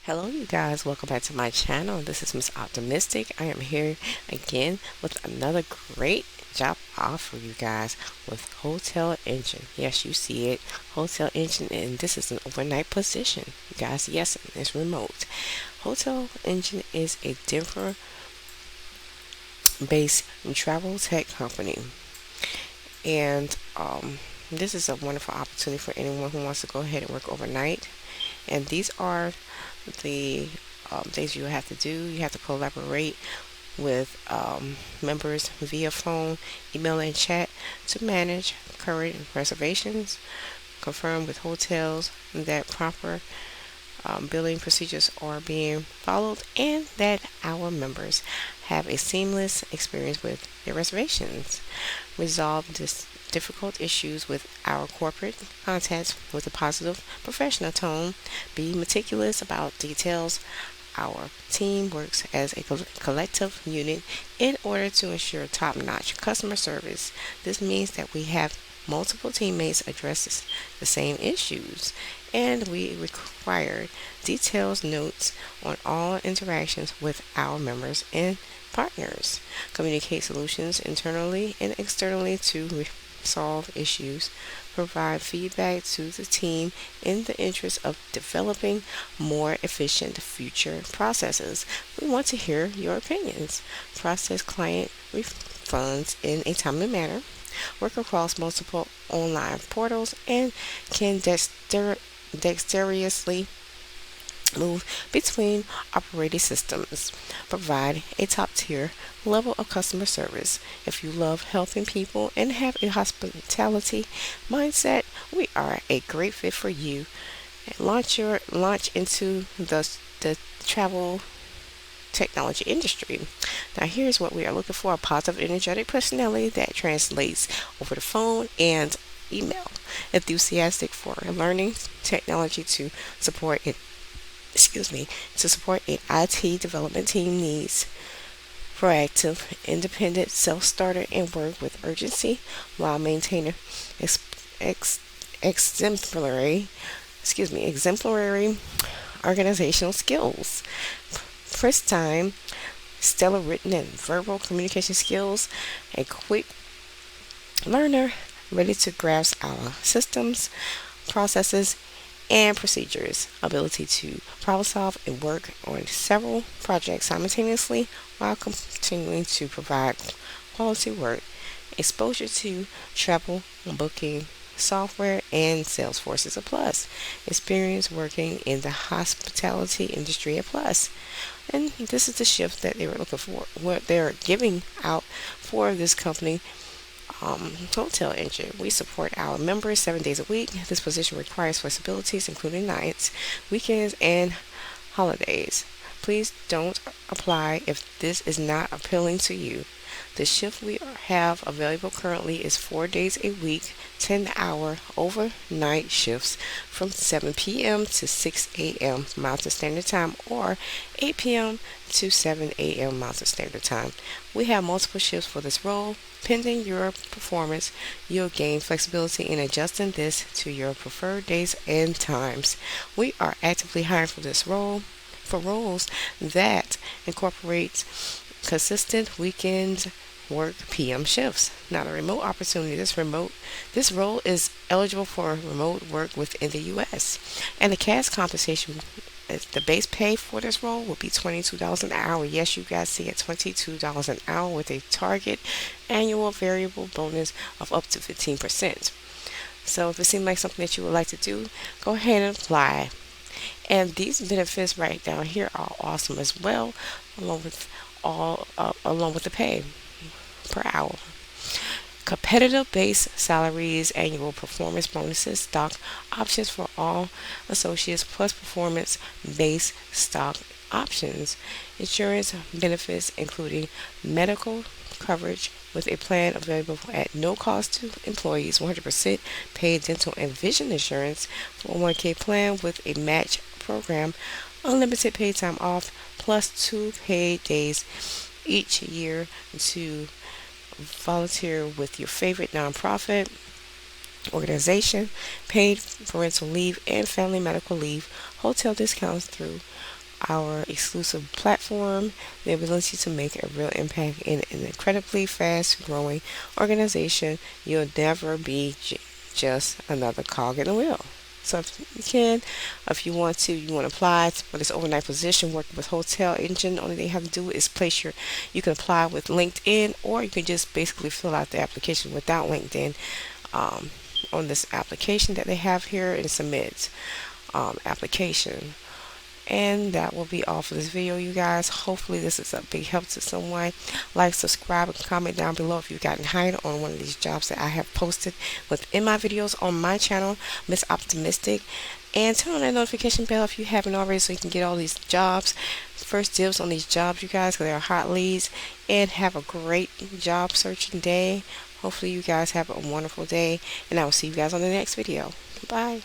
Hello, you guys. Welcome back to my channel. This is Miss Optimistic. I am here again with another great job offer for you guys with Hotel Engine. Yes, you see it, Hotel Engine, and this is an overnight position, you guys. Yes, it's remote. Hotel Engine is a Denver-based travel tech company, and this is a wonderful opportunity for anyone who wants to go ahead and work overnight. And these are the things you have to do. You have to collaborate with members via phone, email, and chat to manage current reservations, confirm with hotels that proper billing procedures are being followed, and that our members have a seamless experience with their reservations. Resolve this difficult issues with our corporate contacts with a positive professional tone. Be meticulous about details. Our team works as a collective unit in order to ensure top-notch customer service. This means that we have multiple teammates address the same issues, and we require detailed notes on all interactions with our members and partners. Communicate solutions internally and externally to solve issues. Provide feedback to the team in the interest of developing more efficient future processes. We want to hear your opinions. Process client refunds in a timely manner. Work across multiple online portals and can dexterously move between operating systems. Provide a top tier level of customer service. If you love helping people and have a hospitality mindset, we are a great fit for you. Launch into the travel technology industry. Now, here's what we are looking for: a positive, energetic personality that translates over the phone and email, enthusiastic for learning technology to support it. Excuse me, to support an IT development team needs proactive, independent self-starter and work with urgency while maintaining ex- ex- exemplary, exemplary organizational skills. First time stellar written and verbal communication skills, a quick learner ready to grasp our systems, processes, and procedures, ability to problem solve and work on several projects simultaneously while continuing to provide quality work, exposure to travel booking software and Salesforce is a plus, experience working in the hospitality industry a plus. And this is the shift that they were looking for, what they're giving out for this company, Hotel Engine. We support our members 7 days a week. This position requires flexibilities, including nights, weekends, and holidays. Please don't apply if this is not appealing to you. The shift we have available currently is 4 days a week, 10-hour overnight shifts from 7 p.m. to 6 a.m. Mountain Standard Time or 8 p.m. to 7 a.m. Mountain Standard Time. We have multiple shifts for this role. Pending your performance, you'll gain flexibility in adjusting this to your preferred days and times. We are actively hiring for this role for roles that incorporate consistent weekends work PM shifts. Not a remote opportunity. This role is eligible for remote work within the US. And the cash compensation, the base pay for this role will be $22 an hour. Yes, you guys see it, $22 an hour with a target annual variable bonus of up to 15%. So if it seems like something that you would like to do, go ahead and apply. And these benefits right down here are awesome as well, along with along with the pay per hour. Competitive base salaries, annual performance bonuses, stock options for all associates, plus performance based stock options. Insurance benefits including medical coverage with a plan available at no cost to employees, 100% paid dental and vision insurance, 401k plan with a match program, unlimited paid time off, plus 2 paid days each year to volunteer with your favorite nonprofit organization, paid parental leave and family medical leave, hotel discounts through our exclusive platform, the ability to make a real impact in an incredibly fast growing organization. You'll never be just another cog in the wheel. So if you can, if you want to, you want to apply for this overnight position working with Hotel Engine. Only thing you have to do is you can apply with LinkedIn, or you can just basically fill out the application without LinkedIn um, on this application that they have here and submit application. And that will be all for this video, you guys. Hopefully this is a big help to someone. Like, subscribe, and comment down below if you've gotten hired on one of these jobs that I have posted within my videos on my channel, Miss Optimistic. And turn on that notification bell if you haven't already, so you can get all these jobs, first dibs on these jobs, you guys, because they're hot leads. And have a great job searching day. Hopefully you guys have a wonderful day, and I will see you guys on the next video. Bye.